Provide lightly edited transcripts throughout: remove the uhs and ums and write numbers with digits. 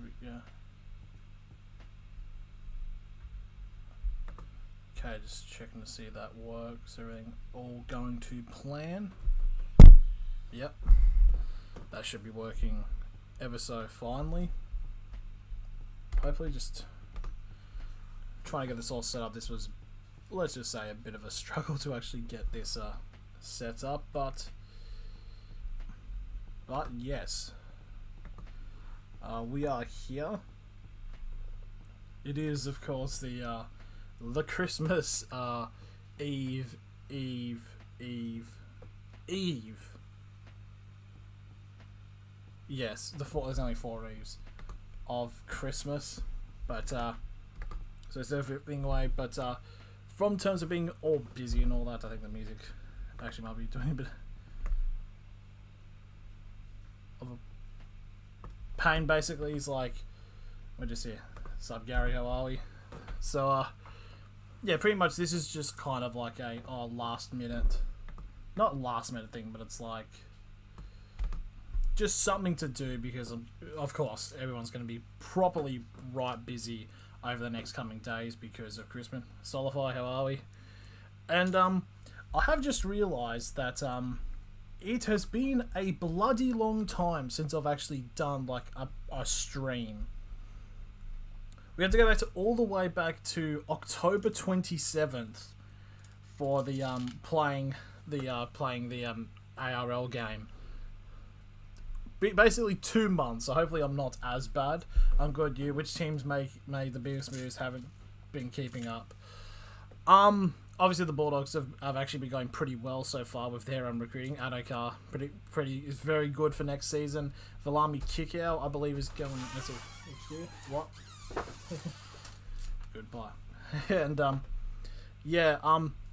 we go. Okay, just checking to see if that works. Everything all going to plan. Yep. That should be working ever so finely. Hopefully just trying to get this all set up. This was, let's just say, a bit of a struggle to actually get this set up, but yes. We are here. It is, of course, the Christmas Eve. Yes, there's only 4 eves of Christmas, but so it's everything away. But from terms of being all busy and all that, I think the music actually might be doing a bit of a pain. Basically, he's like, we're just here. Sup, Gary? How are we? So yeah, pretty much this is just kind of like a not last minute thing, but it's like just something to do because of course everyone's going to be properly right busy over the next coming days because of Christmas. Solify, how are we? And I have just realised that it has been a bloody long time since I've actually done like a stream. We have to go back to all the way back to October 27th for the playing the ARL game. Basically 2 months, so hopefully I'm not as bad. I'm good. You, which teams made the biggest moves? Haven't been keeping up. Obviously the Bulldogs have actually been going pretty well so far with their recruiting. Adokar pretty is very good for next season. Valami Kickout, I believe, is going. Let's see, what? Goodbye. And yeah,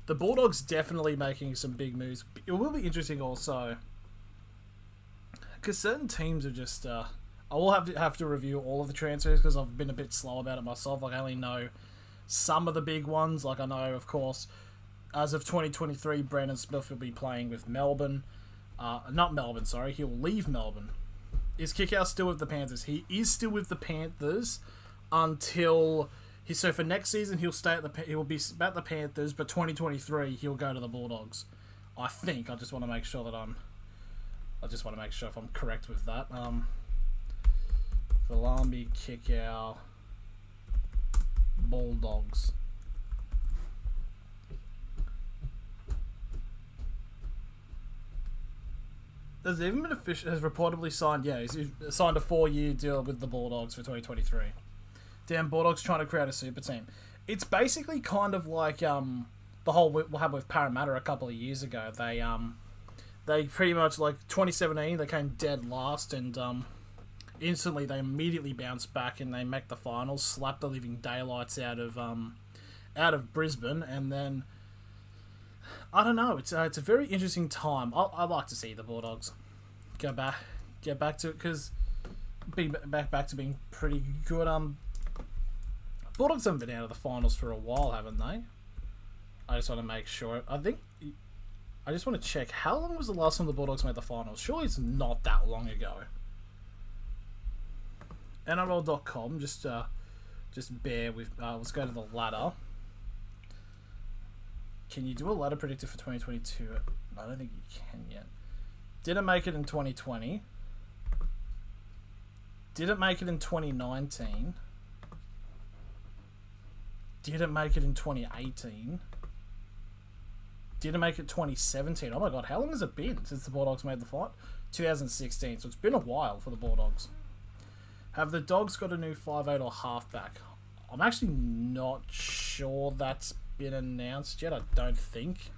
the Bulldogs definitely making some big moves. It will be interesting also, because certain teams are just I will have to review all of the transfers because I've been a bit slow about it myself. Like, I only know some of the big ones. Like, I know, of course, as of 2023, Brandon Smith will be playing with Melbourne. Not Melbourne, sorry. He'll leave Melbourne. Is Kickout still with the Panthers? He is still with the Panthers until so for next season he will be at the Panthers, but 2023 he'll go to the Bulldogs. I think. I just want to make sure if I'm correct with that. Valami Kickout Bulldogs. Has even been has reportedly signed. Yeah, he's signed a 4-year deal with the Bulldogs for 2023. Damn, Bulldogs trying to create a super team. It's basically kind of like the whole what happened with Parramatta a couple of years ago. They pretty much, like, 2017 they came dead last, and instantly they immediately bounced back and they make the finals, slapped the living daylights out of Brisbane, and then I don't know. It's a very interesting time. I'd like to see the Bulldogs get back to it, because being back to being pretty good. Bulldogs haven't been out of the finals for a while, haven't they? I just want to make sure. I just want to check. How long was the last time the Bulldogs made the finals? Surely it's not that long ago. NRL.com. Just bear with. Let's go to the ladder. Can you do a ladder predictor for 2022? I don't think you can yet. Didn't make it in 2020. Didn't make it in 2019. Didn't make it in 2018. Didn't make it 2017. Oh my god, how long has it been since the Bulldogs made the fight? 2016, so it's been a while for the Bulldogs. Have the Dogs got a new 5'8" or halfback? I'm actually not sure that's been announced yet. I don't think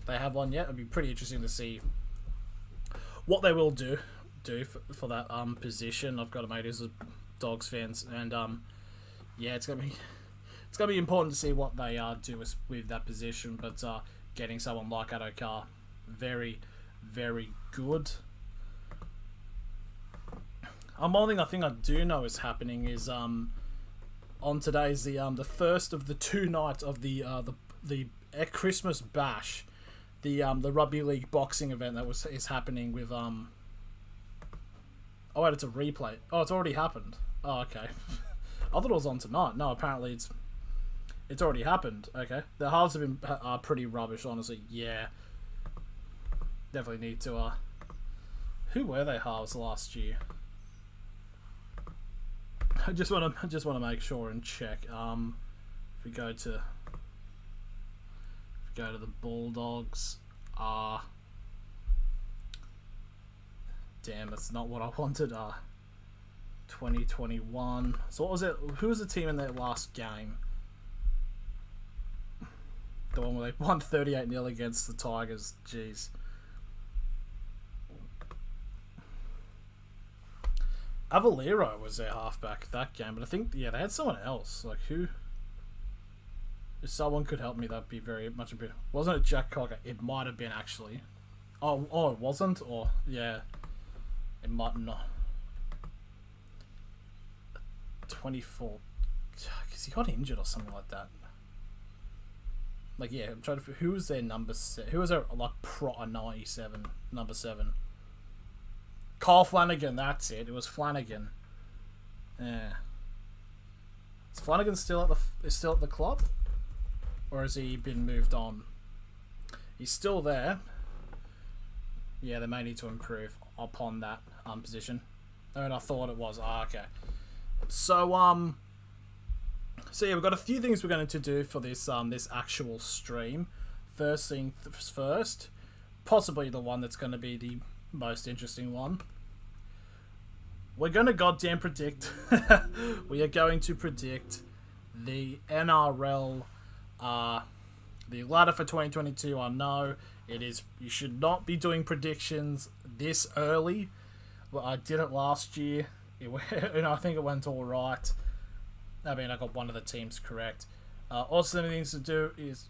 they have one yet. It'd be pretty interesting to see what they will do for that position. I've got a mate who's a Dogs fans, and yeah, it's gonna be important to see what they do with that position. But getting someone like Adokar, very, very good. One thing I think I do know is happening is on today's the first of the 2 nights of the Christmas Bash, the rugby league boxing event is happening with Oh wait, it's a replay. Oh, it's already happened. Oh, okay. I thought it was on tonight. No, apparently it's already happened. Okay, the halves have been pretty rubbish, honestly. Yeah, definitely need to. Who were they halves last year? I just want to make sure and check. If we go to the Bulldogs, damn, that's not what I wanted. 2021. So what was it? Who was the team in their last game? The one where they won 38-0 against the Tigers. Jeez. Avalero was their halfback that game, but I think, yeah, they had someone else. Like, who? If someone could help me, that'd be very much a bit. Wasn't it Jack Cocker? It might have been, actually. Oh, it wasn't? Or, yeah. It might not. 24. Because he got injured or something like that. Like, yeah, I'm trying to. Who was their number 7? Who was their, like, 97? Number 7. Kyle Flanagan, that's it. It was Flanagan. Yeah. Is Flanagan still at the club? Or has he been moved on? He's still there. Yeah, they may need to improve upon that position. And I thought it was. Okay. So yeah, we've got a few things we're going to do for this this actual stream. First thing first, possibly the one that's going to be the most interesting one. We're going to goddamn predict. We are going to predict the NRL, the ladder for 2022. I know it is. You should not be doing predictions this early. Well, I did it last year. And I think it went all right. I mean, I got one of the teams correct. Also, the things to do is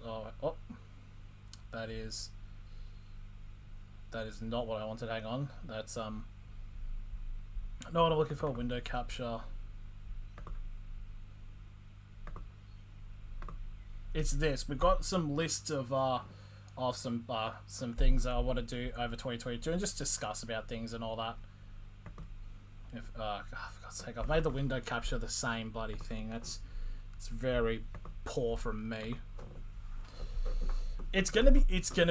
that is not what I wanted. Hang on, that's not what I'm looking for. Window capture. It's this. We've got some lists of some things I want to do over 2022 and just discuss about things and all that. If for God's sake, I've made the window capture the same bloody thing. It's very poor from me. It's gonna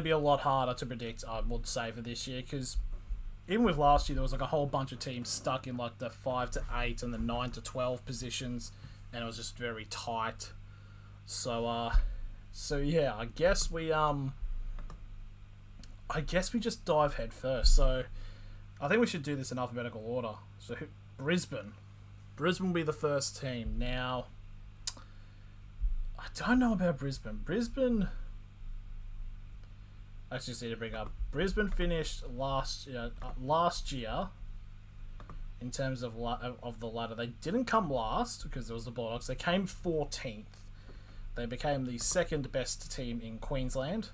be a lot harder to predict, I would say, for this year, because even with last year there was like a whole bunch of teams stuck in like the 5 to 8 and the 9 to 12 positions, and it was just very tight. So yeah, I guess we just dive head first. So I think we should do this in alphabetical order. So Brisbane will be the first team. Now, I don't know about Brisbane. I just need to bring up. Brisbane finished last year in terms of the ladder. They didn't come last because it was the Bulldogs. They came 14th. They became the second best team in Queensland,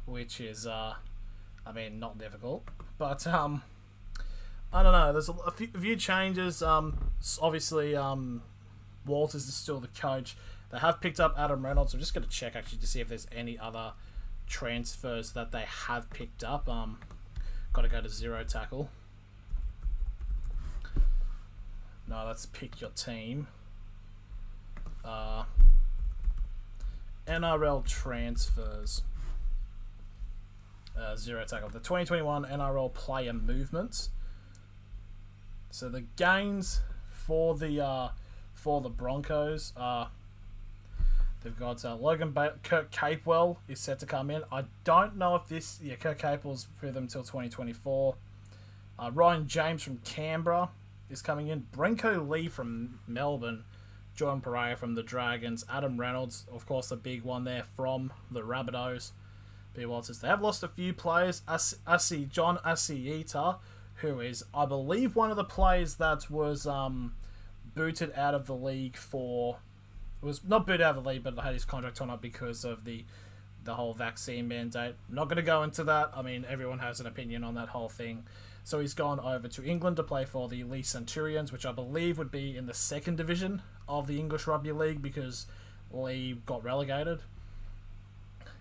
which is not difficult, but I don't know. There's a few changes. Obviously, Walters is still the coach. They have picked up Adam Reynolds. I'm just going to check actually to see if there's any other transfers that they have picked up. Got to go to Zero Tackle. No, let's pick your team. NRL transfers. Zero Tackle. The 2021 NRL player movements. So the gains for the Broncos are, they've got Kirk Capewell is set to come in. I don't know if Kirk Capewell's with them until 2024. Ryan James from Canberra is coming in. Brenko Lee from Melbourne. John Pereira from the Dragons. Adam Reynolds, of course, the big one there from the Rabbitohs. They have lost a few players. John Asiita, who is, I believe, one of the players that was booted out of the league was not booted out of the league, but had his contract torn up because of the whole vaccine mandate. I'm not going to go into that. I mean, everyone has an opinion on that whole thing. So he's gone over to England to play for the Lee Centurions, which I believe would be in the second division of the English Rugby League because Lee got relegated.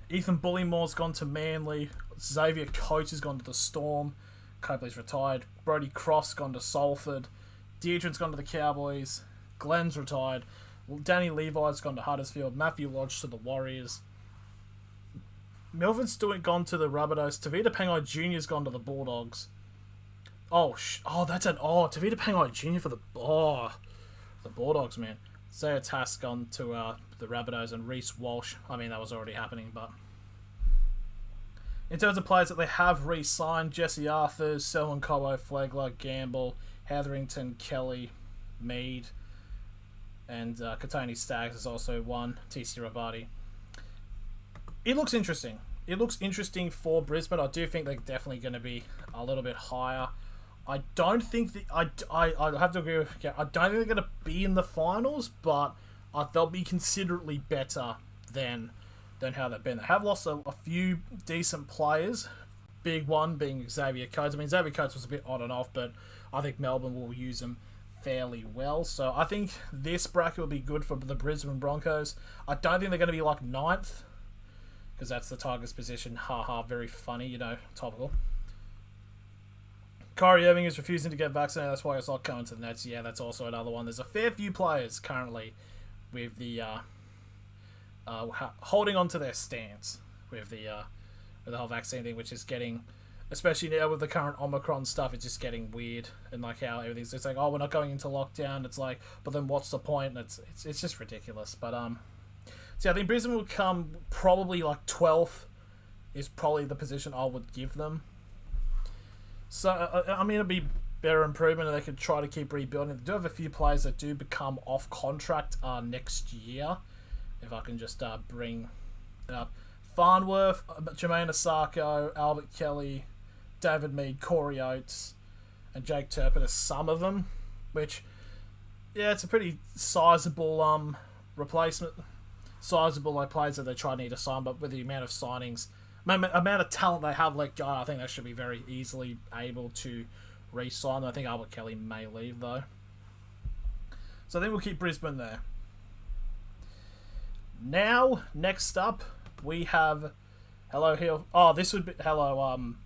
Ethan Bullimore's gone to Manly. Xavier Coates has gone to the Storm. Copley's retired. Brodie Cross gone to Salford. Deidrin's gone to the Cowboys. Glenn's retired. Danny Levi's gone to Huddersfield. Matthew Lodge to the Warriors. Melvin's gone to the Rabbitohs. Tavita Pangai Jr.'s gone to the Bulldogs. Tavita Pangai Jr. for the Bulldogs, man. Zaya Tass gone to the Rabbitohs, and Reece Walsh. I mean, that was already happening, but in terms of players that they have re-signed, Jesse Arthurs, Selwyn Cobo, Flegler, Gamble, Hetherington, Kelly, Mead, and Katoni Staggs is also one. TC Rabati. It looks interesting. It looks interesting for Brisbane. I do think they're definitely going to be a little bit higher. I don't think I have to agree with you. I don't think they're going to be in the finals, but they'll be considerably better than how they've been. They have lost a few decent players. Big one being Xavier Coates. I mean, Xavier Coates was a bit on and off, but I think Melbourne will use him fairly well. So I think this bracket will be good for the Brisbane Broncos. I don't think they're going to be like 9th, because that's the Tigers' position. Haha, very funny, topical. Kyrie Irving is refusing to get vaccinated. That's why it's not going to the Nets. Yeah, that's also another one. There's a fair few players currently with the holding on to their stance with the whole vaccine thing, which is getting, especially now with the current Omicron stuff, it's just getting weird. And like how everything's just like, oh, we're not going into lockdown. It's like, but then what's the point? And it's just ridiculous. But so I think Brisbane will come probably like 12th is probably the position I would give them. So, I mean, it'd be better improvement, and they could try to keep rebuilding. They do have a few players that do become off contract next year. If I can just bring it up. Farnworth, Jermaine Asako, Albert Kelly, David Mead, Corey Oates, and Jake Turpin are some of them. Which, yeah, it's a pretty sizable replacement. Sizable players that they need to sign, but with the amount of signings, amount of talent they have let go, I think they should be very easily able to re-sign. I think Albert Kelly may leave though, so I think we'll keep Brisbane there. Now, next up, we have Hello Hill. Oh, this would be Hello. I'm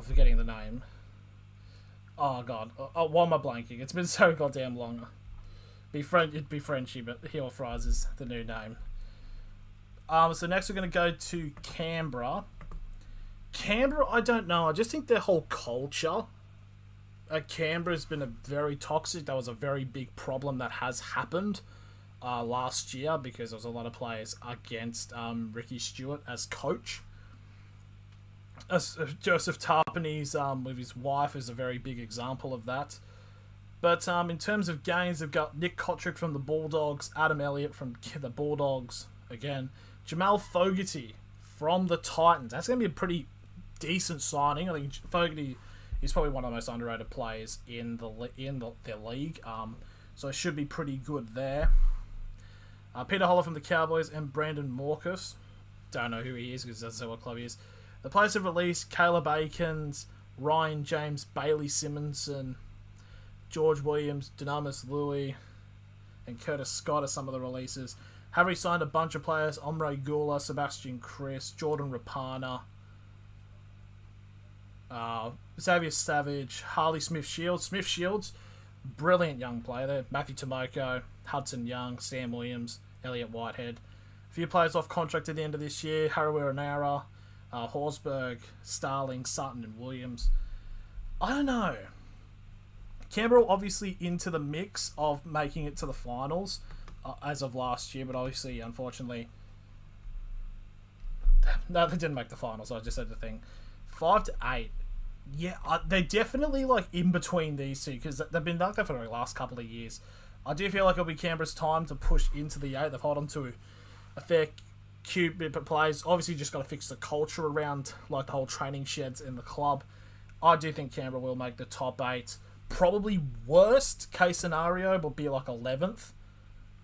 forgetting the name. Oh god. Oh, why am I blanking? It's been so goddamn long. It'd be Frenchy, but Hill Fries is the new name. So next we're going to go to Canberra. Canberra, I don't know. I just think their whole culture at Canberra has been a very toxic. That was a very big problem that has happened last year, because there was a lot of players against Ricky Stewart as coach. Joseph Tarpany's with his wife is a very big example of that. But in terms of games, they've got Nick Kotrick from the Bulldogs, Adam Elliott from the Bulldogs again, Jamal Fogarty from the Titans. That's going to be a pretty decent signing. I think Fogarty is probably one of the most underrated players in their league. So it should be pretty good there. Peter Holler from the Cowboys and Brandon Morcus. Don't know who he is because that's what club he is. The players have released Caleb Aikens, Ryan James, Bailey Simonson, George Williams, Dynamis Louis, and Curtis Scott are some of the releases. Have re-signed a bunch of players: Omre Gula, Sebastian Chris, Jordan Rapana, Xavier Savage, Harley Smith-Shields. Smith-Shields, brilliant young player there. Matthew Tomoko, Hudson Young, Sam Williams, Elliot Whitehead. A few players off contract at the end of this year: Harawira, Horsburgh, Starling, Sutton, and Williams. I don't know. Canberra obviously into the mix of making it to the finals as of last year, but obviously, unfortunately, no, they didn't make the finals. I just said the thing. 5 to 8. Yeah, they're definitely like in between these two, because they've been like that for the last couple of years. I do feel like it'll be Canberra's time to push into the 8. They've held on to a fair cute bit of players. Obviously, just got to fix the culture around like the whole training sheds in the club. I do think Canberra will make the top 8. Probably worst case scenario will be like 11th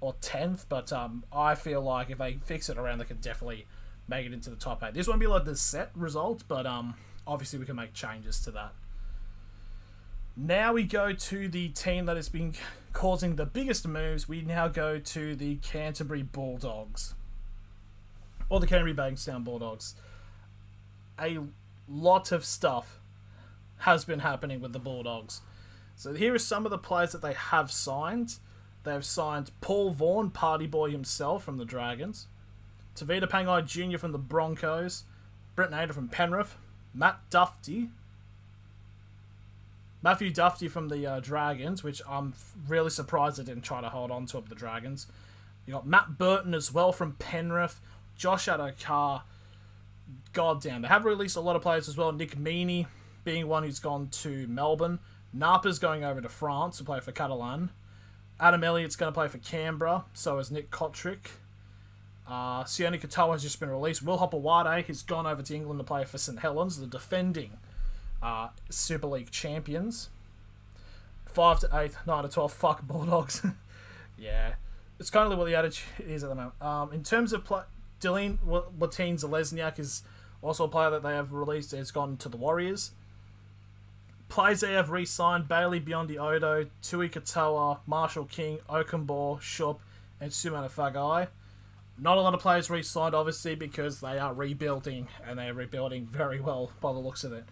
or 10th, but I feel like if they fix it around, they could definitely make it into the top 8. This won't be like the set result, but obviously we can make changes to that. Now we go to the team that has been causing the biggest moves. We now go to the Canterbury Bulldogs, or the Canterbury Bankstown Bulldogs. A lot of stuff has been happening with the Bulldogs. So here are some of the players that they have signed. They have signed Paul Vaughan, party boy himself, from the Dragons. Tavita Pangai Jr. from the Broncos. Brett Nader from Penrith. Matthew Duffy from the Dragons, which I'm really surprised they didn't try to hold on to the Dragons. You got Matt Burton as well from Penrith. Josh Adokar. Goddamn, they have released a lot of players as well. Nick Meaney being one who's gone to Melbourne. Napa's going over to France to play for Catalan. Adam Elliott's going to play for Canberra. So is Nick Kotrick. Sione Katoa has just been released. Will Hopewade has gone over to England to play for St Helens, the defending Super League champions. 5 to 8, 9 to 12. Fuck Bulldogs. Yeah, it's kind of what the attitude is at the moment. In terms of Dylan Watine-Zalesniak is also a player that they have released. Has gone to the Warriors. Players they have re-signed: Bailey Biondi Odo, Tui Katoa, Marshall King, Okunbor, Shup, and Sumana Fagai. Not a lot of players re-signed, obviously, because they are rebuilding, and they are rebuilding very well by the looks of it.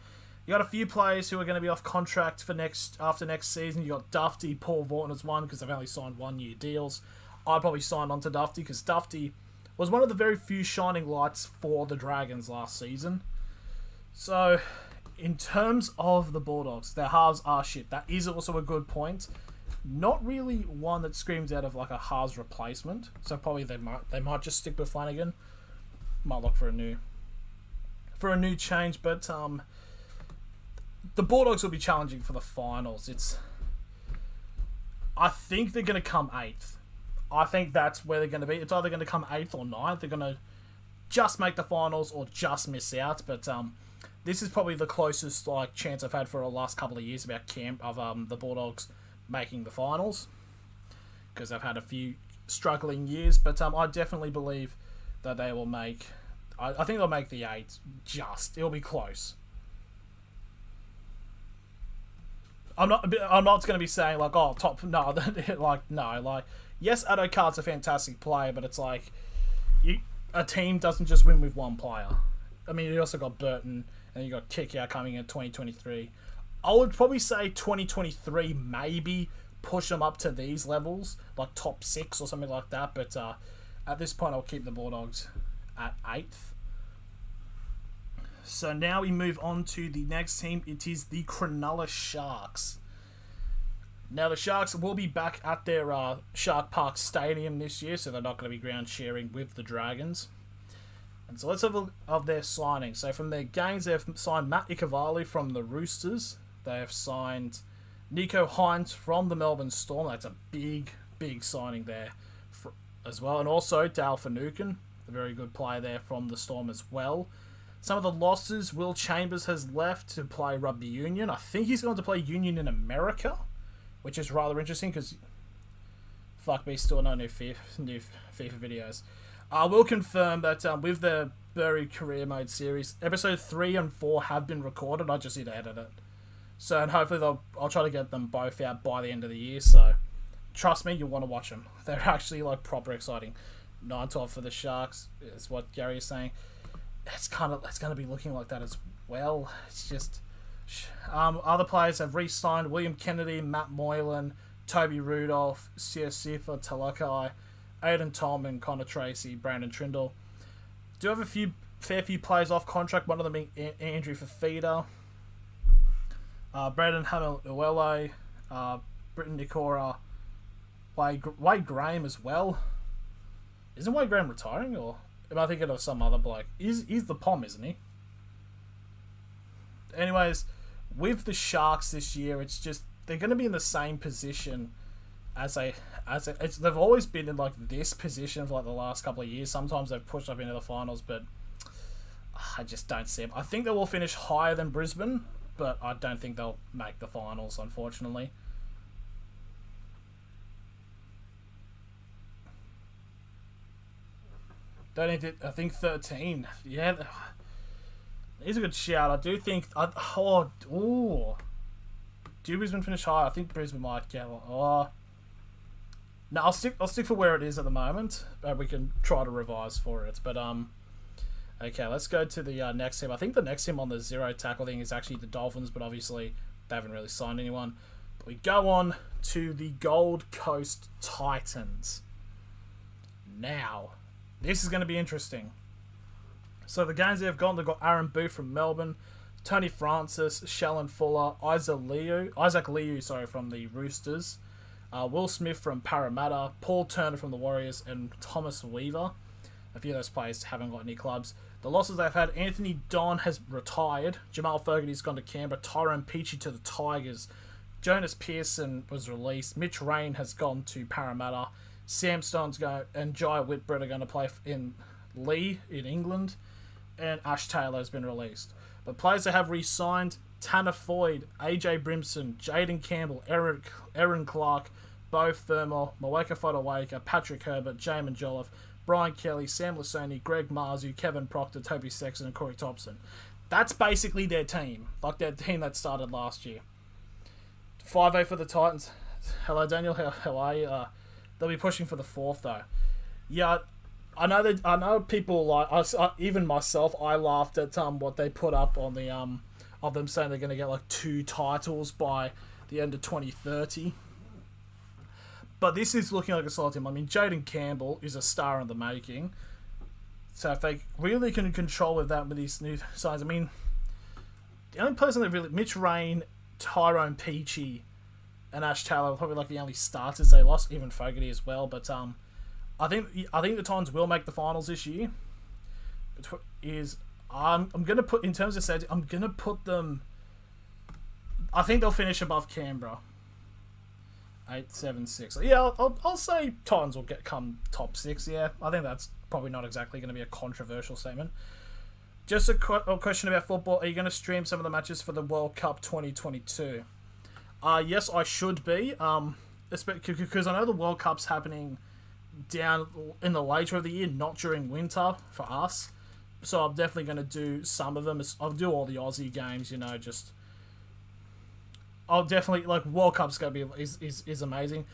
You got a few players who are going to be off contract for after next season. You got Dufty, Paul Vaughan as one, because they've only signed 1-year deals. I'd probably sign on to Dufty, because Dufty was one of the very few shining lights for the Dragons last season. So, in terms of the Bulldogs, their halves are shit. That is also a good point. Not really one that screams out of like a halves replacement. So probably they might just stick with Flanagan. Might look for a new change, but the Bulldogs will be challenging for the finals. I think they're going to come 8th. I think that's where they're going to be. It's either going to come 8th or 9th. They're going to just make the finals or just miss out. But this is probably the closest chance I've had for the last couple of years about the Bulldogs making the finals, because I've had a few struggling years. But I definitely believe that they will make. I think they'll make the 8. It'll be close. I'm not going to be saying top. No, no. Yes, Adokar's a fantastic player, but it's like a team doesn't just win with one player. I mean, you also got Burton, and you got Kickout coming in 2023. I would probably say 2023 maybe push them up to these levels, like top 6 or something like that. But at this point, I'll keep the Bulldogs at 8th. So now we move on to the next team. It is the Cronulla Sharks. Now, the Sharks will be back at their Shark Park Stadium this year, so they're not going to be ground sharing with the Dragons. And so let's have a look of their signings. So from their games, they've signed Matt Icavali from the Roosters. They have signed Nico Hines from the Melbourne Storm. That's a big, big signing there as well. And also Dale Finucane, a very good player there from the Storm as well. Some of the losses: Will Chambers has left to play rugby union. I think he's going to play union in America, which is rather interesting because, fuck me, still no new FIFA videos. I will confirm that with the Buried Career Mode series, episode 3 and 4 have been recorded. I just need to edit it. So, and hopefully I'll try to get them both out by the end of the year. So, trust me, you'll want to watch them. They're actually proper exciting. 9-12 for the Sharks is what Gary is saying. It's going to be looking like that as well. It's just other players have re-signed: William Kennedy, Matt Moylan, Toby Rudolph, Siosifa Talakai, Aidan Tolman, Connor Tracy, Brandon Trindle. Do have a fair few players off contract, one of them being Andrew Fafita, Braden Hamel-Uele, Britton Nikora, Wade Graham as well. Isn't Wade Graham retiring, or am I thinking of some other bloke? He's the Pom, isn't he? Anyways, with the Sharks this year, it's just they're going to be in the same position they've always been in this position for the last couple of years. Sometimes they've pushed up into the finals, but I just don't see them. I think they will finish higher than Brisbane, but I don't think they'll make the finals, unfortunately. I think 13. Yeah, it's a good shout. I do think. Do Brisbane finish high? I think Brisbane might get. No, I'll stick for where it is at the moment. We can try to revise for it. But okay, let's go to the next team. I think the next team on the zero tackle thing is actually the Dolphins, but obviously they haven't really signed anyone. We go on to the Gold Coast Titans. Now, this is going to be interesting. So the games they've got Aaron Booth from Melbourne, Tony Francis, Shallon Fuller, Isaac Liu, from the Roosters, Will Smith from Parramatta, Paul Turner from the Warriors, and Thomas Weaver. A few of those players haven't got any clubs. The losses they've had, Anthony Don has retired, Jamal Fogarty's gone to Canberra, Tyrone Peachey to the Tigers, Jonas Pearson was released, Mitch Rain has gone to Parramatta, Sam Stone's going, and Jai Whitbread are going to play in Lee in England, and Ash Taylor has been released. But players that have re-signed, Tanner Foyd, AJ Brimson, Jaden Campbell, Aaron Clark, Beau Fermor, Mweka Fodawaker, Patrick Herbert, Jamin Jolliffe, Brian Kelly, Sam Lasoni, Greg Marzu, Kevin Proctor, Toby Sexton, and Corey Thompson. That's basically their team. Like their team that started last year. 5-8 for the Titans. Hello, Daniel. How are you? They'll be pushing for the 4th, though. Yeah, I know people like us. Even myself, I laughed at what they put up on the of them saying they're going to get like 2 titles by the end of 2030. But this is looking like a solid team. I mean, Jaden Campbell is a star in the making. So if they really can control with that with these new signs, I mean, the only person that really Mitch Rain, Tyrone Peachey, and Ash Taylor were probably like the only starters they lost, even Fogarty as well. But I think the Titans will make the finals this year. I'm gonna put in terms of safety, I'm gonna put them. I think they'll finish above Canberra. 8, 7, 6. Yeah, I'll say Titans will come top 6. Yeah, I think that's probably not exactly going to be a controversial statement. Just a question about football. Are you going to stream some of the matches for the World Cup 2022? Yes, I should be. Because I know the World Cup's happening down in the later of the year, not during winter for us. So I'm definitely going to do some of them. I'll do all the Aussie games, just... I'll definitely, World Cup's going to be, is amazing.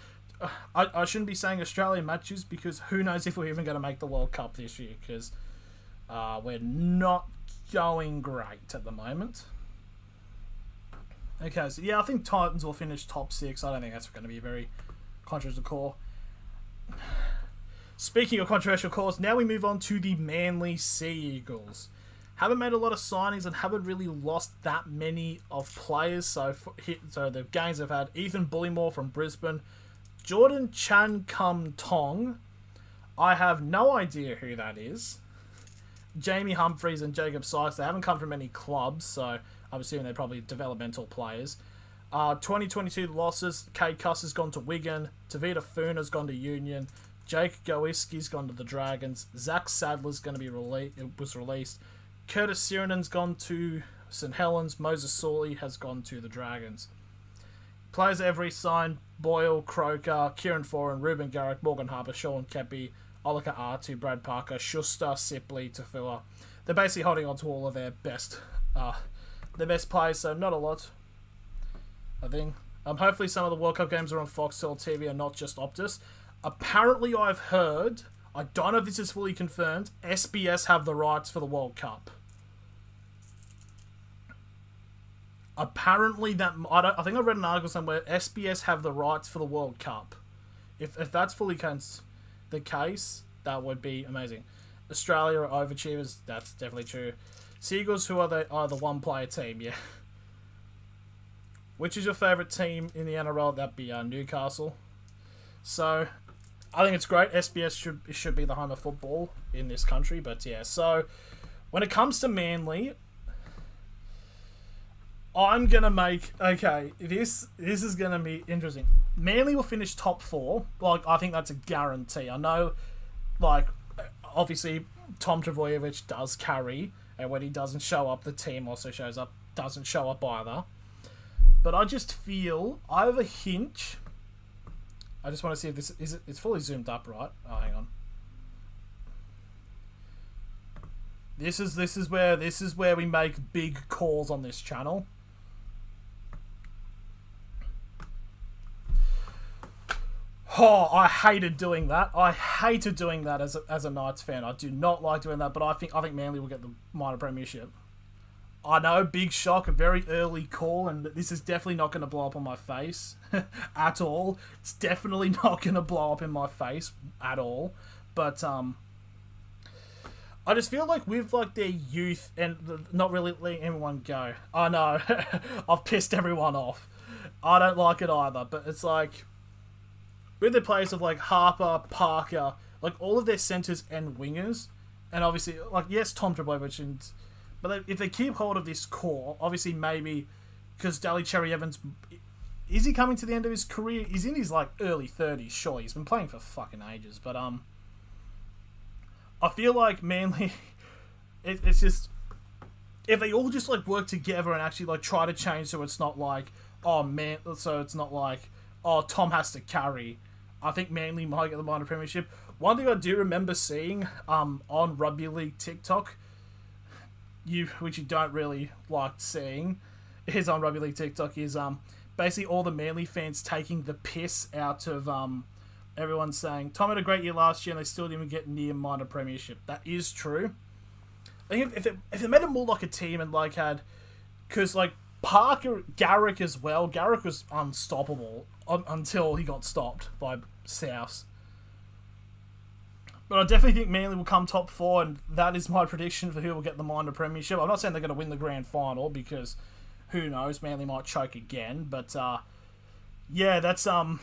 I shouldn't be saying Australian matches because who knows if we're even going to make the World Cup this year because we're not going great at the moment. Okay, so yeah, I think Titans will finish top 6. I don't think that's going to be a very controversial call. Speaking of controversial calls, now we move on to the Manly Sea Eagles. Haven't made a lot of signings and haven't really lost that many of players. So the games have had Ethan Bullymore from Brisbane, Jordan Chan Kum Tong. I have no idea who that is. Jamie Humphreys and Jacob Sykes. They haven't come from any clubs, so I'm assuming they're probably developmental players. 2022 losses. Kate Cuss has gone to Wigan. Tavita Funa's gone to Union. Jake Gowiski's gone to the Dragons. Zach Sadler's going to be released. Curtis Sirenen's gone to St Helens. Moses Sawley has gone to the Dragons. Players every signed: Boyle, Croker, Kieran Foran, Ruben Garrick, Morgan Harper, Sean Kepi, Olika Artu, Brad Parker, Schuster, Sipley, Tafua. They're basically holding on to all of their best players, so not a lot, I think. Hopefully some of the World Cup games are on Foxtel TV and not just Optus. Apparently I've heard, I don't know if this is fully confirmed, SBS have the rights for the World Cup. Apparently I think I read an article somewhere, SBS have the rights for the World Cup. If that's fully the case, that would be amazing. Australia are overachievers, that's definitely true. Seagulls, who are they? Oh, the one-player team, yeah. Which is your favourite team in the NRL? That'd be Newcastle. So, I think it's great. SBS should be the home of football in this country, but yeah. So, when it comes to Manly, I'm gonna make this is gonna be interesting. Manly will finish top 4. I think that's a guarantee. I know, obviously Tom Trbojevic does carry, and when he doesn't show up, the team also doesn't show up either. But I just feel I have a hinge. I just want to see if this is it's fully zoomed up, right? Oh, hang on. This is where we make big calls on this channel. Oh, I hated doing that. I hated doing that as a Knights fan. I do not like doing that, but I think Manly will get the minor premiership. I know, big shock, a very early call, and this is definitely not going to blow up on my face at all. It's definitely not going to blow up in my face at all. But I just feel like with like their youth and not really letting everyone go. I know, I've pissed everyone off. I don't like it either, but it's like with the players of like Harper, Parker, like all of their centers and wingers, and obviously like yes, Tom Trbojevic but if they keep hold of this core, obviously maybe because Daly Cherry Evans, is he coming to the end of his career? He's in his like early 30s, sure. He's been playing for fucking ages, but I feel like Manly, it's just if they all just like work together and actually like try to change so it's not like it's not like Tom has to carry. I think Manly might get the minor premiership. One thing I do remember seeing on Rugby League TikTok, which you don't really like seeing, is on Rugby League TikTok is basically all the Manly fans taking the piss out of everyone saying Tom had a great year last year and they still didn't even get near minor premiership. That is true. I think if they made it more like a team and like had, because like Parker, Garrick as well. Garrick was unstoppable until he got stopped by South. But I definitely think Manly will come top 4, and that is my prediction for who will get the minor premiership. I'm not saying they're going to win the grand final because who knows, Manly might choke again. But yeah, that's I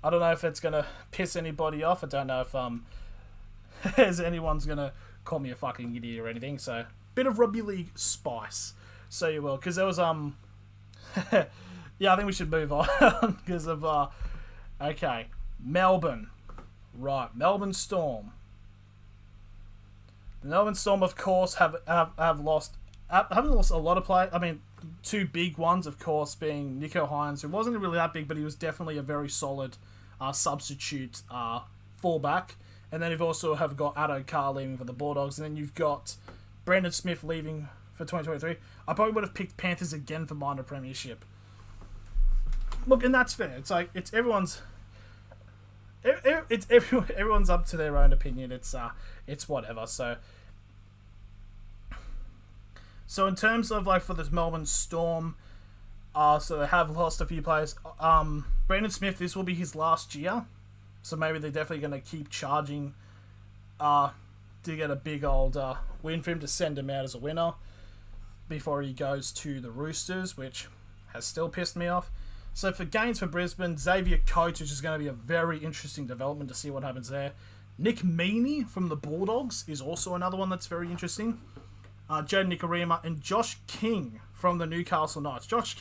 don't know if it's going to piss anybody off. I don't know if anyone's going to call me a fucking idiot or anything. So bit of rugby league spice, so you will, because there was yeah, I think we should move on because of okay, Melbourne. Right, Melbourne Storm. The Melbourne Storm, of course, haven't lost a lot of play. I mean, two big ones, of course, being Nico Hines, who wasn't really that big, but he was definitely a very solid substitute fullback. And then you've also have got Addo Carr leaving for the Bulldogs, and then you've got Brandon Smith leaving for 2023. I probably would have picked Panthers again for minor premiership. Look, and that's fair. It's like everyone's up to their own opinion. It's whatever. So in terms of like for this Melbourne Storm, so they have lost a few players. Brandon Smith, this will be his last year, so maybe they're definitely going to keep charging to get a big old win for him to send him out as a winner before he goes to the Roosters, which has still pissed me off. So for gains for Brisbane, Xavier Coates, which is going to be a very interesting development to see what happens there. Nick Meaney from the Bulldogs is also another one that's very interesting. Jaden Nikorima and Josh King from the Newcastle Knights. Josh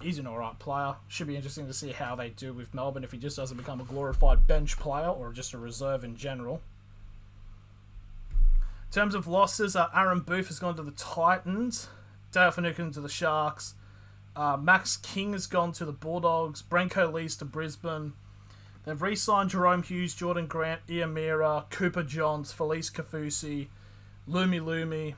he's an alright player. Should be interesting to see how they do with Melbourne if he just doesn't become a glorified bench player or just a reserve in general. In terms of losses, Aaron Booth has gone to the Titans. Dale Finucane to the Sharks. Max King has gone to the Bulldogs. Branko Lee's to Brisbane. They've re-signed Jerome Hughes, Jordan Grant, Iamira, Cooper Johns, Felice Kafusi, Lumi,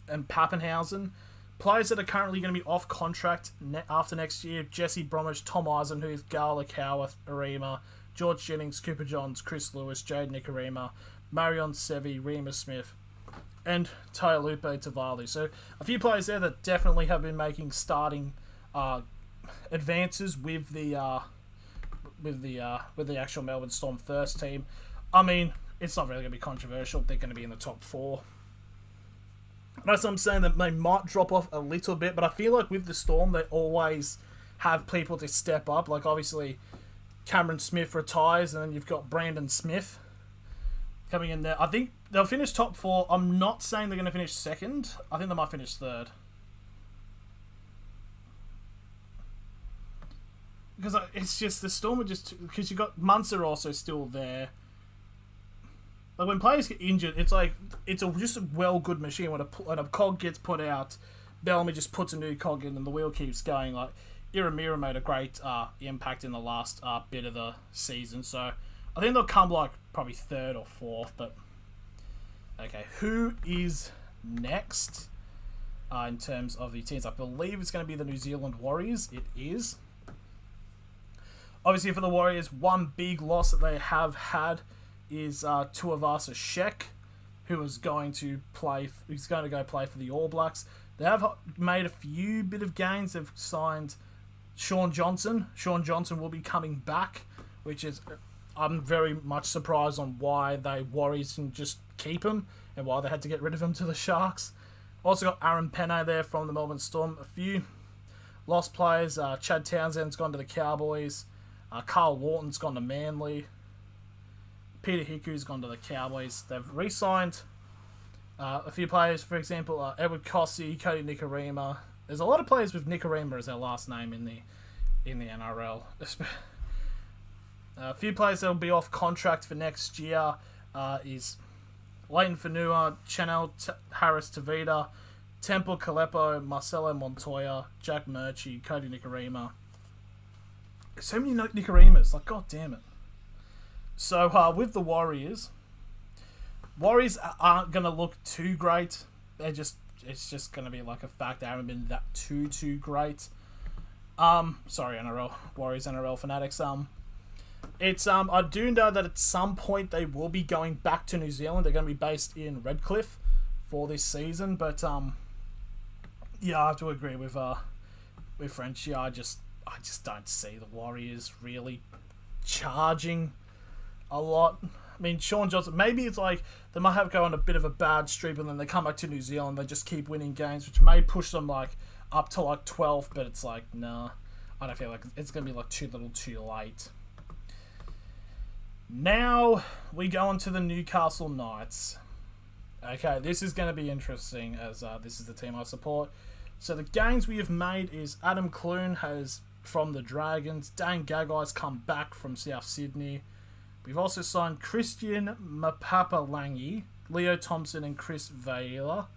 and Pappenhausen. Players that are currently going to be off contract after next year: Jesse Bromwich, Tom Eisenhuth, Garlic Howarth, Arima, George Jennings, Cooper Johns, Chris Lewis, Jade Nikorima, Marion Sevi, Remus Smith, and Taulupe Tavali. So a few players there that definitely have been making starting advances with the actual Melbourne Storm first team. I mean, it's not really going to be controversial. They're going to be in the top 4. That's what I'm saying, that they might drop off a little bit, but I feel like with the Storm, they always have people to step up. Like, obviously, Cameron Smith retires, and then you've got Brandon Smith coming in there. I think they'll finish top 4. I'm not saying they're going to finish second. I think they might finish third. Because it's just, the Storm are just... Because you've got Munster also still there. Like, when players get injured, it's like... It's just a well-good machine. When a cog gets put out, Bellamy just puts a new cog in and the wheel keeps going. Like, Iramira made a great impact in the last bit of the season. So, I think they'll come, like, probably third or fourth. But, okay. Who is next in terms of the teams? I believe it's going to be the New Zealand Warriors. It is. Obviously, for the Warriors, one big loss that they have had is Tuivasa Sheck. who is going to play. He's going to go play for the All Blacks. They have made a few bit of gains. They've signed Sean Johnson. Sean Johnson will be coming back, which is, I'm very much surprised on why they Warriors can just keep him and why they had to get rid of him to the Sharks. Also got Aaron Penne there from the Melbourne Storm. A few lost players. Chad Townsend's gone to the Cowboys. Carl Lawton's gone to Manly. Peter Hiku's gone to the Cowboys. They've re-signed a few players, for example, Edward Kossie, Cody Nikorima. There's a lot of players with Nikorima as their last name in the NRL. A few players that will be off contract for next year is Leighton Fanua, Chanel Harris Tavita, Temple Kalepo, Marcelo Montoya, Jack Murchie, Cody Nikorima. So many Nikorimas, like, god damn it. So with the Warriors aren't going to look too great. It's just going to be like a fact. They haven't been that too great. Sorry, NRL Warriors, NRL fanatics. It's I do know that at some point they will be going back to New Zealand. They're going to be based in Redcliffe for this season, but yeah, I have to agree with Frenchie. I just don't see the Warriors really charging a lot. I mean, Sean Johnson, maybe it's like they might have go on a bit of a bad streak, and then they come back to New Zealand, they just keep winning games, which may push them like up to like 12, but it's like, nah, I don't feel like it's going to be like too little too late. Now we go on to the Newcastle Knights. Okay, this is going to be interesting as this is the team I support. So the gains we have made is Adam Clune has from the Dragons. Dane Gaggai's come back from South Sydney. We've also signed Christian Mapapalangi, Leo Thompson and Chris Vaila.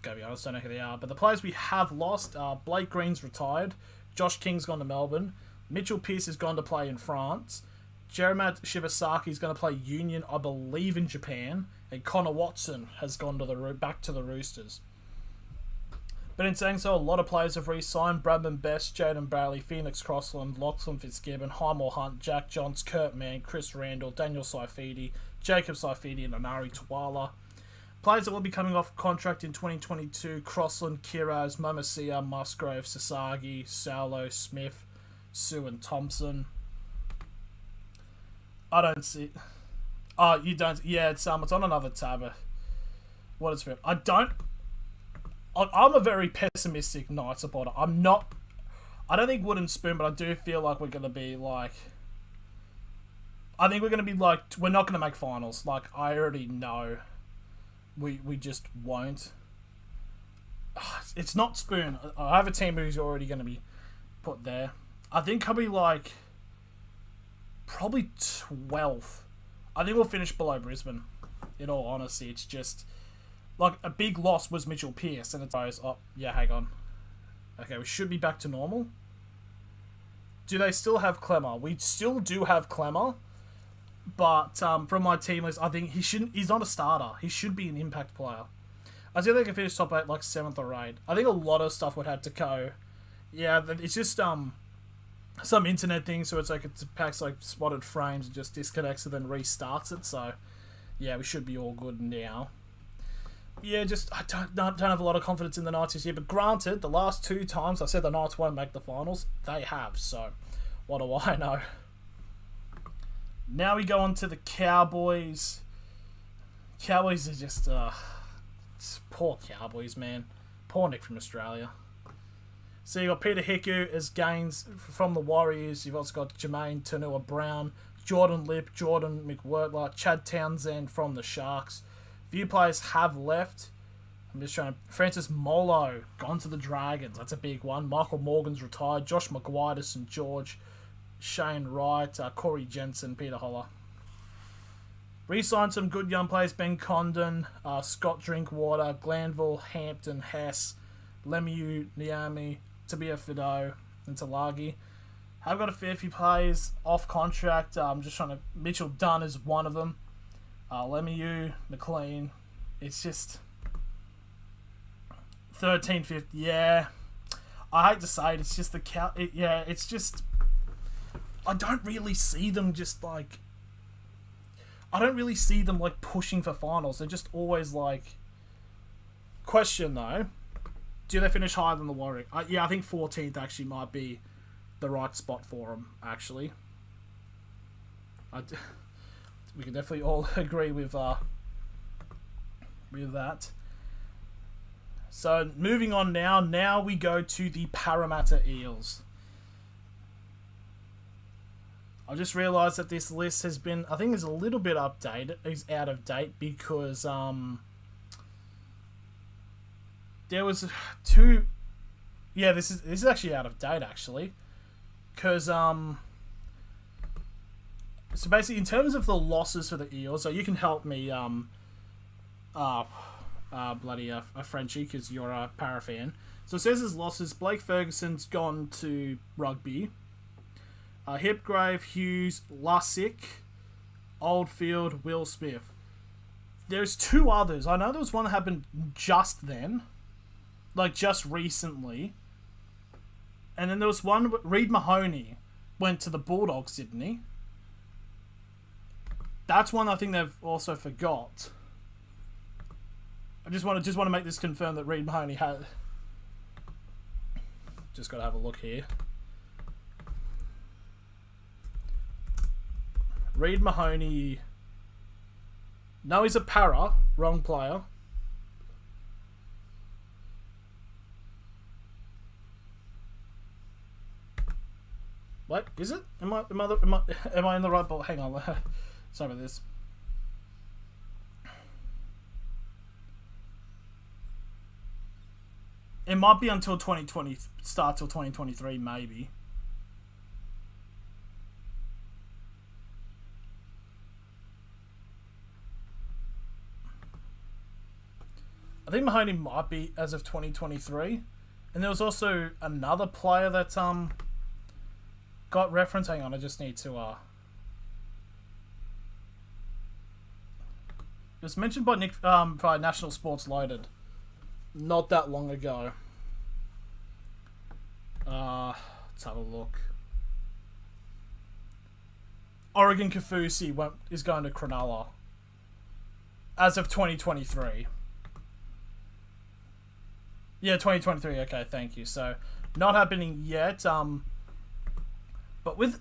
Gotta be honest, don't know who they are. But the players we have lost are Blake Green's retired. Josh King's gone to Melbourne. Mitchell Pearce has gone to play in France. Jeremiah Shibasaki's going to play Union, I believe, in Japan. And Connor Watson has gone to back to the Roosters. But in saying so, a lot of players have re-signed. Bradman Best, Jaden Bradley, Phoenix Crossland, Lachlan Fitzgibbon, Highmore Hunt, Jack Johns, Kurt Mann, Chris Randall, Daniel Saifidi, Jacob Saifidi and Amari Tuala. Players that will be coming off contract in 2022, Crossland, Kiraz, Momasia, Musgrove, Sasagi, Saulo, Smith, Sue and Thompson. I don't see... Oh, you don't... Yeah, it's on another tab. What is it? I'm a very pessimistic Knight supporter. I don't think Wooden Spoon, but I do feel like we're going to be like... I think we're going to be like... We're not going to make finals. Like, I already know we just won't. It's not Spoon. I have a team who's already going to be put there. I think I'll be like... Probably 12th. I think we'll finish below Brisbane. In all honesty, it's just... Like, a big loss was Mitchell Pearce, and it goes, oh, yeah, hang on. Okay, we should be back to normal. Do they still have Clemmer? We still do have Clemmer, but from my team list, I think he's not a starter. He should be an impact player. I think they can finish top 8, like 7th or 8th. I think a lot of stuff would have to go. Yeah, it's just some internet thing, so it's like it packs like spotted frames and just disconnects and then restarts it, so yeah, we should be all good now. Yeah, just I don't have a lot of confidence in the Knights this year, but granted, the last 2 times I said the Knights won't make the finals, they have, so what do I know? Now we go on to the Cowboys. Cowboys are just poor Cowboys, man. Poor Nick from Australia. So you got Peter Hiku as gains from the Warriors. You've also got Jermaine Tanua-Brown, Jordan Lip, Jordan McWhirtler, Chad Townsend from the Sharks. Few players have left. I'm just trying to... Francis Molo, gone to the Dragons. That's a big one. Michael Morgan's retired. Josh Maguire to St. George. Shane Wright, Corey Jensen, Peter Holler. Re-signed some good young players. Ben Condon, Scott Drinkwater, Glanville, Hampton, Hess, Lemieux, Niami, Tabia Fido, and Talagi. I've got a fair few players off contract. I'm just trying to... Mitchell Dunn is one of them. Lemieux, McLean. It's just 13, 15. Yeah, I hate to say it. It's just the it's just I don't really see them just like. I don't really see them like pushing for finals. They're just always like. Question though, do they finish higher than the Warriors? Yeah, I think 14th actually might be the right spot for them. Actually, we can definitely all agree with that. So moving on now. Now we go to the Parramatta Eels. I just realised that this list has been, I think, is a little bit updated. It's out of date because there was two. Yeah, this is actually out of date actually, because so basically in terms of the losses for the Eels, so you can help me bloody a Frenchie because you're a Para fan. So it says his losses: Blake Ferguson's gone to rugby. Hipgrave, Hughes, Lussick, Oldfield, Will Smith. There's two others. I know there was one that happened just then, like just recently. And then there was one, Reid Mahoney went to the Bulldogs, didn't he? That's one I think they've also forgot. I just want to make this confirm that Reid Mahoney had. Just got to have a look here. Reid Mahoney. No, he's a Para. Wrong player. What is it? Am I in the right ball? Hang on. Sorry about this. It might be until 2020 start till 2023 maybe. I think Mahoney might be as of 2023. And there was also another player that got reference. Hang on, I just need to it was mentioned by Nick by National Sports Loaded not that long ago. Let's have a look. Oregon Kaufusi is going to Cronulla as of 2023. Yeah, 2023. Okay, thank you. So, not happening yet. But with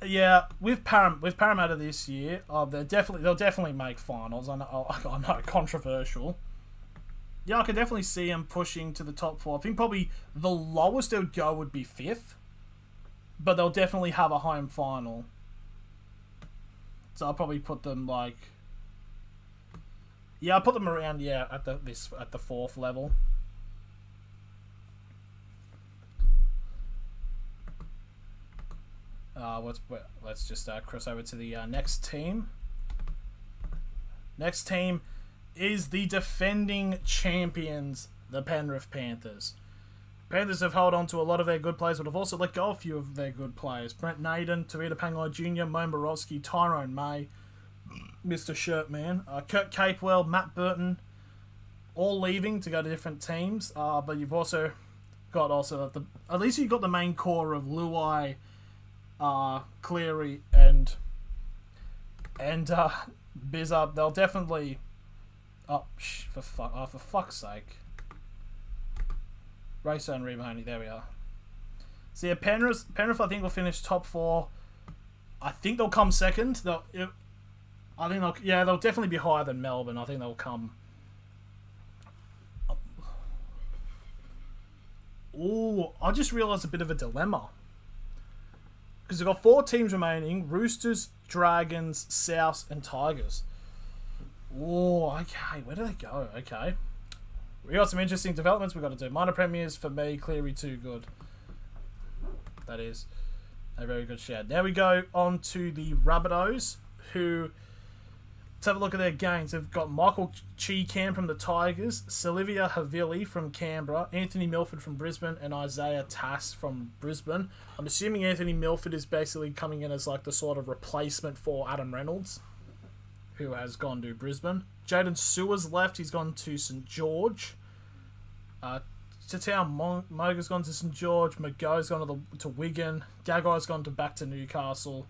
Parramatta this year, they'll definitely make finals. I know, controversial. Yeah, I can definitely see them pushing to the top four. I think probably the lowest they would go would be 5th, but they'll definitely have a home final. So I'll probably put them like, yeah, I'll put them around at the 4th level. Let's just cross over to the next team. Next team is the defending champions, the Penrith Panthers. Panthers have held on to a lot of their good players, but have also let go a few of their good players. Brent Naden, Tavita Pangai Jr., Mo Borowski, Tyrone May, Mr. Shirtman, Kurt Capewell, Matt Burton, all leaving to go to different teams. But you've also got at least you've got the main core of Luai, Cleary, and Bizzup. They'll definitely. For fuck's sake. Racer and Mahoney, there we are. So yeah, Penrith I think will finish top 4. I think they'll come second. They'll definitely be higher than Melbourne. I think they'll come. Oh, I just realised a bit of a dilemma. Because we've got 4 teams remaining: Roosters, Dragons, Souths, and Tigers. Oh, okay. Where do they go? Okay. We got some interesting developments we've got to do. Minor premiers for me, Cleary too good. That is a very good shout. Now we go on to the Rabbitohs, who, let's have a look at their games. They've got Michael Cheekham from the Tigers, Silvia Havili from Canberra, Anthony Milford from Brisbane, and Isaiah Tass from Brisbane. I'm assuming Anthony Milford is basically coming in as like the sort of replacement for Adam Reynolds, who has gone to Brisbane. Jaden Sewer's left. He's gone to St. George. Tatao Moga's gone to St. George. McGo's gone to Wigan. Gagai's gone back to Newcastle.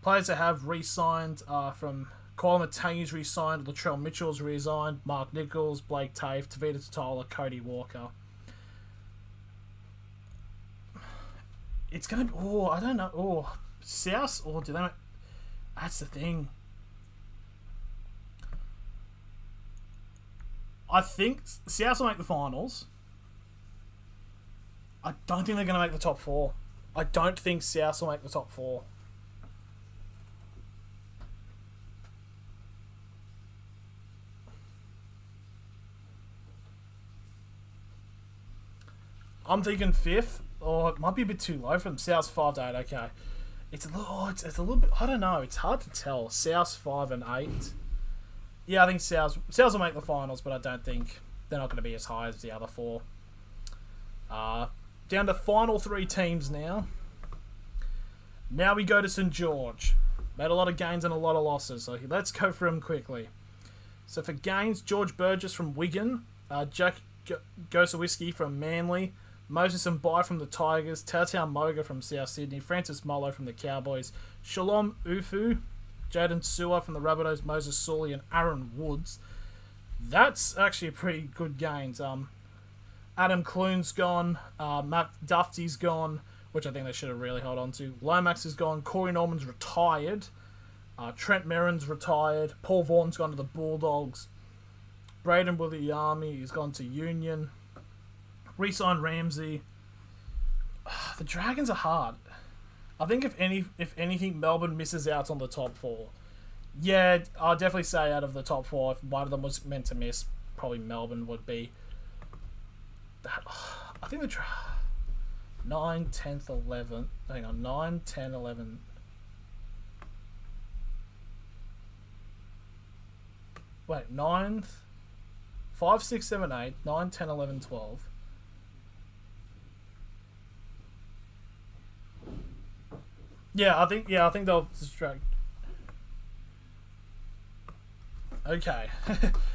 Players that have re-signed from Kyle Matangi's re-signed. Latrell Mitchell's re-signed. Mark Nichols, Blake Tafe, Tavita Totola, Cody Walker. It's going to be... Oh, I don't know. Oh, South? Or do they... That's the thing. I think South will make the finals. I don't think they're going to make the top 4. I don't think South will make the top 4. I'm thinking 5th, or it might be a bit too low from South's 5 to 8. Okay, it's a little. It's a little bit. I don't know. It's hard to tell. South's 5 and 8. Yeah, I think South will make the finals, but I don't think they're not going to be as high as the other 4. Down to final 3 teams now. Now we go to St. George. Made a lot of gains and a lot of losses, so let's go through them quickly. So for gains, George Burgess from Wigan, Jack Gosowski from Manly, Moses Mbai from the Tigers, Tautau Moga from South Sydney, Francis Molo from the Cowboys, Shalom Ufu, Jaden Sewer from the Rabbitohs, Moses Sully, and Aaron Woods. That's actually a pretty good gains. Adam Clune's gone, Matt Duffy's gone, which I think they should have really held on to. Lomax is gone, Corey Norman's retired, Trent Merrin's retired, Paul Vaughan's gone to the Bulldogs, Braden Williami has gone to Union, re-signed Ramsey. The Dragons are hard. I think if anything, Melbourne misses out on the top 4. Yeah, I'll definitely say out of the top 4, if one of them was meant to miss, probably Melbourne would be. I think the 9, 10th, 11th. Hang on, 9, 10, 11. Wait, 9th, 5, 6, 7, 8, 9, 10, 11, 12. Yeah, I think they'll distract. Okay.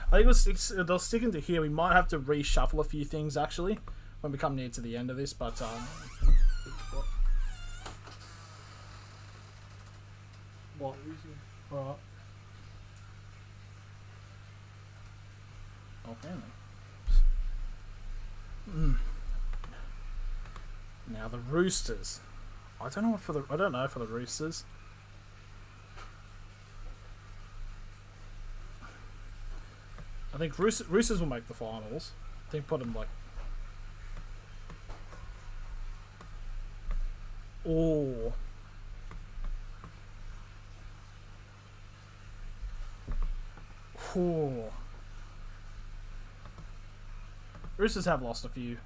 I think they'll stick into here. We might have to reshuffle a few things, actually, when we come near to the end of this, but... What? Alright. Okay, then. Now, the Roosters. I don't know for the Roosters. I think Roosters will make the finals. I think put them like... Oh. Oh. Roosters have lost a few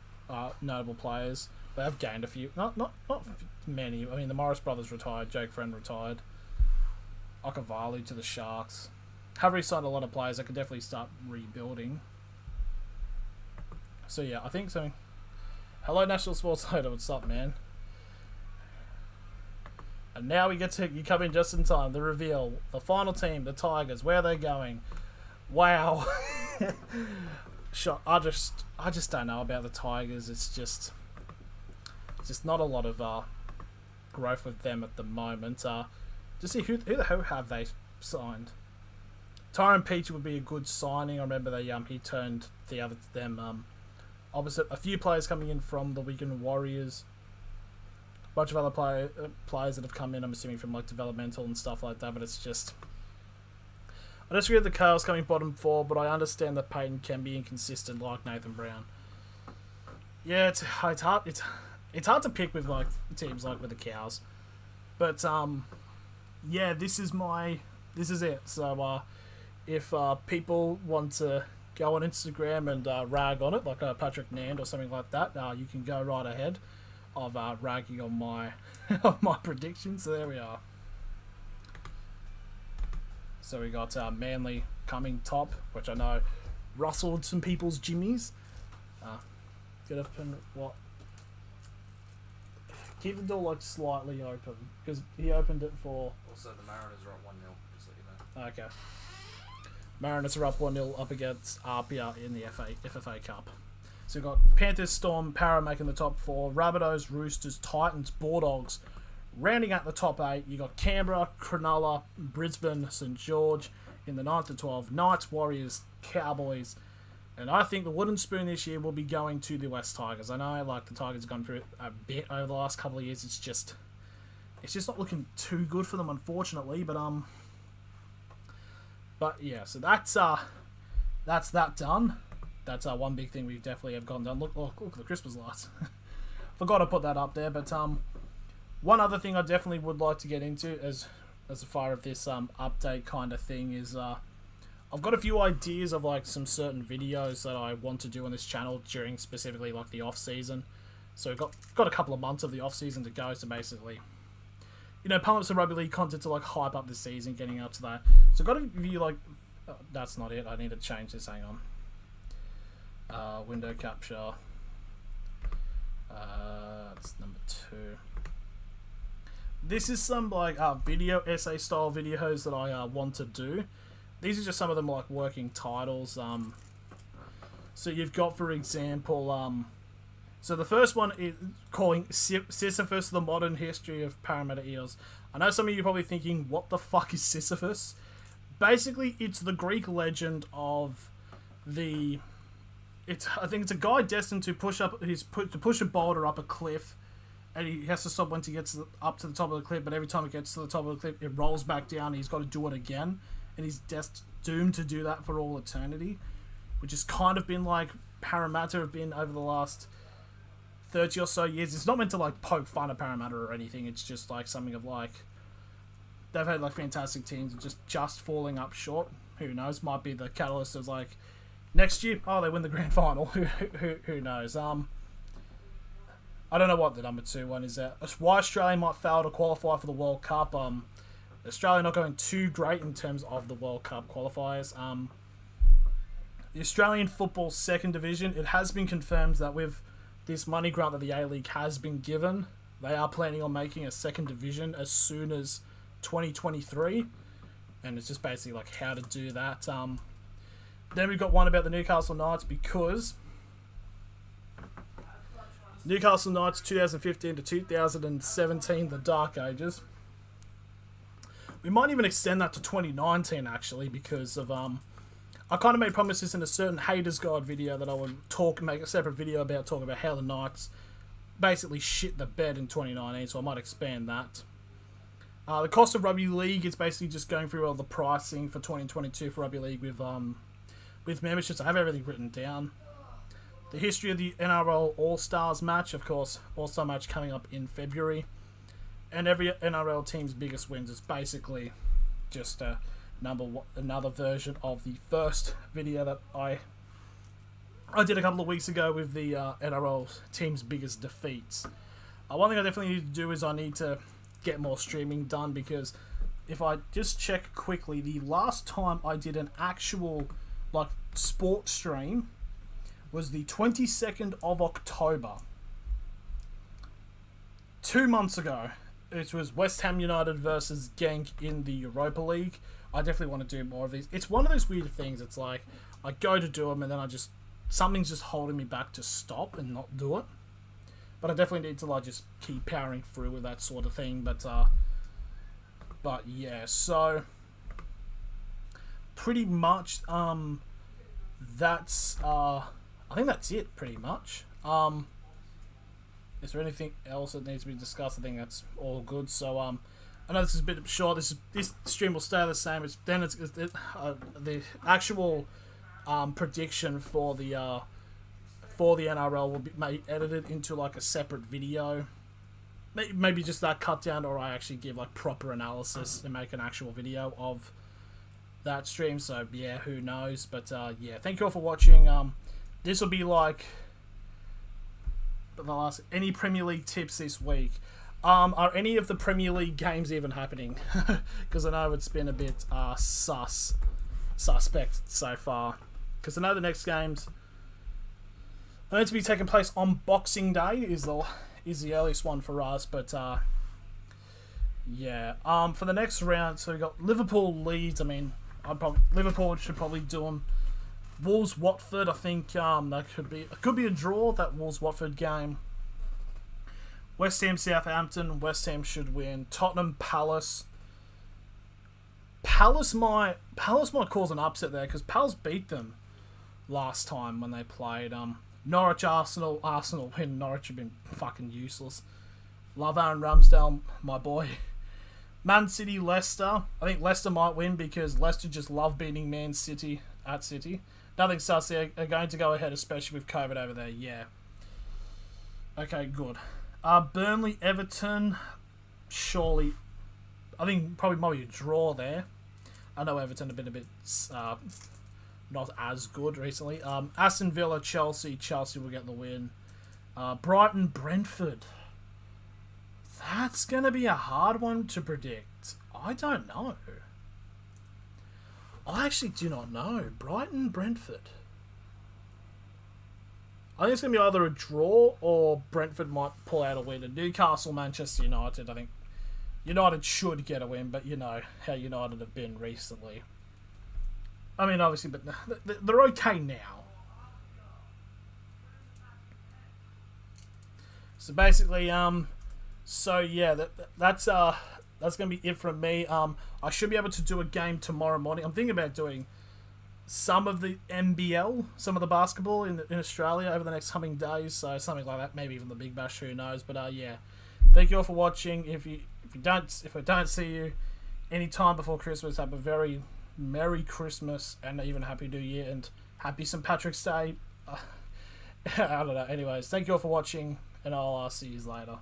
notable players. They have gained a few. Not many. I mean, the Morris brothers retired. Jake Friend retired. Akavalu to the Sharks. Have re-signed a lot of players that could definitely start rebuilding. So yeah, I think so. Hello, National Sports Loader. What's up, man? And now we get to... You come in just in time. The reveal. The final team, the Tigers. Where are they going? Wow. Sure, I just don't know about the Tigers. It's just not a lot of growth with them at the moment. Just see who the hell have they signed? Tyron Peach would be a good signing. I remember he turned them opposite. A few players coming in from the Wigan Warriors. A bunch of other players that have come in. I'm assuming from like developmental and stuff like that. But it's just... I disagree with the Chaos coming bottom 4, but I understand that Payton can be inconsistent like Nathan Brown. Yeah, it's hard to pick with like teams like with the Cows. But yeah, this is it. So if people want to go on Instagram and rag on it, like Patrick Nand or something like that, you can go right ahead of ragging on my my predictions. So there we are. So we got Manly coming top, which I know rustled some people's jimmies. Get open what? Keep the door like slightly open because he opened it for. Also, the Mariners are up 1-0. Just let you know. Okay. Mariners are up 1-0 up against RPR in the FFA Cup. So we've got Panthers, Storm, Para making the top 4, Rabbitohs, Roosters, Titans, Bulldogs. Rounding out the top 8, you got Canberra, Cronulla, Brisbane, St George, in the 9 to 12. Knights, Warriors, Cowboys. And I think the wooden spoon this year will be going to the West Tigers. I know, like, the Tigers have gone through it a bit over the last couple of years. It's just not looking too good for them, unfortunately. But yeah, so that's that done. That's one big thing we definitely have gotten done. Look at the Christmas lights. Forgot to put that up there. But one other thing I definitely would like to get into as far as this update kind of thing is I've got a few ideas of like some certain videos that I want to do on this channel during specifically like the off season. So we've got a couple of months of the off season to go. So basically, you know, pump up some rugby league content to like hype up the season, getting up to that. So I've got a view like that's not it. I need to change this. Hang on. Window capture. That's number 2. This is some like video essay style videos that I want to do. These are just some of them like working titles. So you've got, for example, so the first one is calling Sisyphus: The Modern History of Parramatta Eels. I know some of you are probably thinking, what the fuck is Sisyphus? Basically, it's the Greek legend of I think it's a guy destined to push a boulder up a cliff, and he has to stop once he gets up to the top of the cliff. But every time it gets to the top of the cliff, it rolls back down. And he's got to do it again, and he's doomed to do that for all eternity, which has kind of been like Parramatta have been over the last 30 or so years. It's not meant to like poke fun at Parramatta or anything. It's just like something of like they've had like fantastic teams just falling up short. Who knows? Might be the catalyst of like next year. Oh, they win the grand final. Who knows? I don't know what the number 2 one is. Why Australia might fail to qualify for the World Cup. Australia not going too great in terms of the World Cup qualifiers. The Australian Football Second Division, it has been confirmed that with this money grant that the A-League has been given, they are planning on making a second division as soon as 2023. And it's just basically like how to do that. Then we've got one about the Newcastle Knights, because Newcastle Knights 2015 to 2017, the Dark Ages. We might even extend that to 2019 actually, because of I kind of made promises in a certain Haters Guide video that I would make a separate video about talking about how the Knights basically shit the bed in 2019, so I might expand that. The cost of rugby league is basically just going through all the pricing for 2022 for rugby league with memberships. I have everything written down. The history of the NRL All-Stars match, of course, All-Star match coming up in February. And every NRL team's biggest wins is basically just another version of the first video that I did a couple of weeks ago with the NRL team's biggest defeats. One thing I definitely need to do is I need to get more streaming done, because if I just check quickly, the last time I did an actual like sport stream was the 22nd of October. 2 months ago. It was West Ham United versus Genk in the Europa League. I definitely want to do more of these. It's one of those weird things. It's like I go to do them and then something's just holding me back to stop and not do it. But I definitely need to like just keep powering through with that sort of thing. But yeah, so pretty much that's I think that's it pretty much. Is there anything else that needs to be discussed? I think that's all good. So I know this is a bit short. This stream will stay the same. The actual prediction for the NRL will be edited into like a separate video. Maybe just that cut down, or I actually give like proper analysis and make an actual video of that stream. So yeah, who knows? But yeah, thank you all for watching. This will be like the last any Premier League tips this week. Are any of the Premier League games even happening? Because I know it's been a bit suspect so far. Because I know the next games are meant to be taking place on Boxing Day is the earliest one for us. But yeah, for the next round, so we got Liverpool Leeds. I mean, Liverpool should probably do them. Wolves Watford, I think that could be a draw, that Wolves Watford game. West Ham Southampton, West Ham should win. Tottenham Palace. Palace might cause an upset there because Palace beat them last time when they played. Norwich, Arsenal win. Norwich have been fucking useless. Love Aaron Ramsdale, my boy. Man City, Leicester. I think Leicester might win because Leicester just love beating Man City at City. Nothing sus. They're going to go ahead, especially with COVID over there. Yeah. Okay, good. Burnley, Everton. Surely, I think probably might be a draw there. I know Everton have been a bit not as good recently. Aston Villa, Chelsea. Chelsea will get the win. Brighton, Brentford. That's going to be a hard one to predict. I don't know. I actually do not know. Brighton, Brentford. I think it's going to be either a draw or Brentford might pull out a win. And Newcastle, Manchester United, I think United should get a win, but you know how United have been recently. I mean, obviously, but they're okay now. So basically, so yeah, that's gonna be it from me. I should be able to do a game tomorrow morning. I'm thinking about doing some of the NBL, some of the basketball in Australia over the next coming days. So something like that, maybe even the Big Bash. Who knows? But yeah, thank you all for watching. If I don't see you any time before Christmas, have a very Merry Christmas and even Happy New Year and Happy St. Patrick's Day. I don't know. Anyways, thank you all for watching, and I'll see you later.